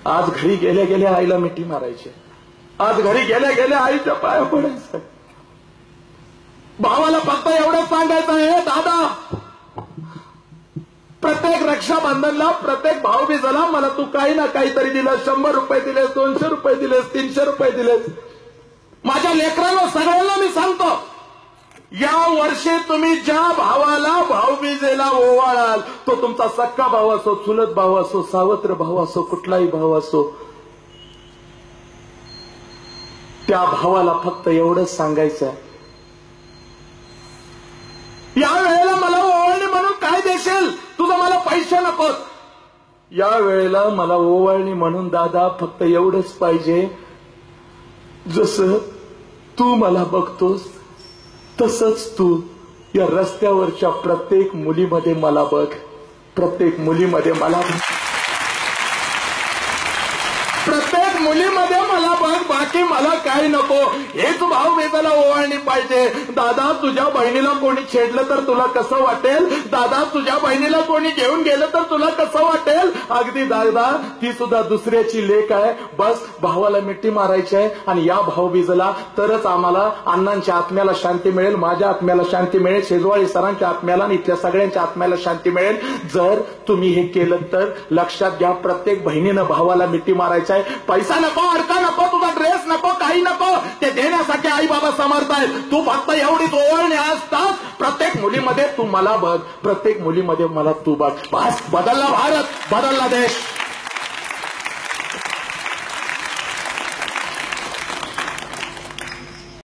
आज घरी गेल्या गेल्या आईला मिठी मारायची, आज घरी गेल्या गेल्या आईच्या पाया पडायचं, भावाला फक्त एवढंच सांगायचं आहे, दादा प्रत्येक रक्षाबंधनला प्रत्येक भाऊबीजेला मला तू काही ना काहीतरी दिलं, 100 रुपये दिलेस, 200 रुपये दिलेस, 300 रुपये दिलेस. माझ्या लेकरांना सगळ्यांना मी सांगतो, या वर्षी तुम्ही ज्या भावाला भाऊबीजेला ओवाळाल तो तुमचा सक्का भाऊ असो, चुलत भाऊ असो, सावत्र भाऊ असो, कुठलाही भाऊ असो, त्या भावाला फक्त एवढंच सांगायचं, या वेळेला मला ओवाळणी म्हणून काय देशील, तुझं मला पैसे नकोत. या वेळेला मला ओवाळणी म्हणून दादा फक्त एवढंच पाहिजे, जसं तू मला बघतोस तसंच तू या रस्त्यावरच्या प्रत्येक मुलीमध्ये मला बघ, प्रत्येक मुलीमध्ये मला बघ, प्रत्येक मुलीमध्ये मला बघ, बाकी मला काही नको. हेच भाऊबीजेला ओवाळणी पाहिजे. दादा तुझ्या बहिणीला कोणी छेडलं तर तुला कसं वाटेल, दादा तुझ्या बहिणीला कोणी घेऊन गेलं तर तुला कसं वाटेल. अगदी दादा ती सुद्धा दुसऱ्याची लेक आहे. बस भावाला मिठी मारायची आहे आणि या भाऊबीजेला तरच आम्हाला अण्णांच्या आत्म्याला शांती मिळेल, माझ्या आत्म्याला शांती मिळेल, शेजवाळी सरांच्या आत्म्याला आणि इथल्या सगळ्यांच्या आत्म्याला शांती मिळेल. जर तुम्ही हे केलं तर लक्षात घ्या, प्रत्येक बहिणीनं भावाला मिठी मारायचं आहे. पैसा नको, अडका नको, तुझा ड्रेस नको, काही नको, ते देण्यासाठी आई बाबा समर्थ आहेत. तू फक्त एवढीच ओवाळणी असतात, प्रत्येक मुलीमध्ये तू मला बघ, प्रत्येक मुलीमध्ये मला तू बघ. बस बदलला भारत, बदलला देश.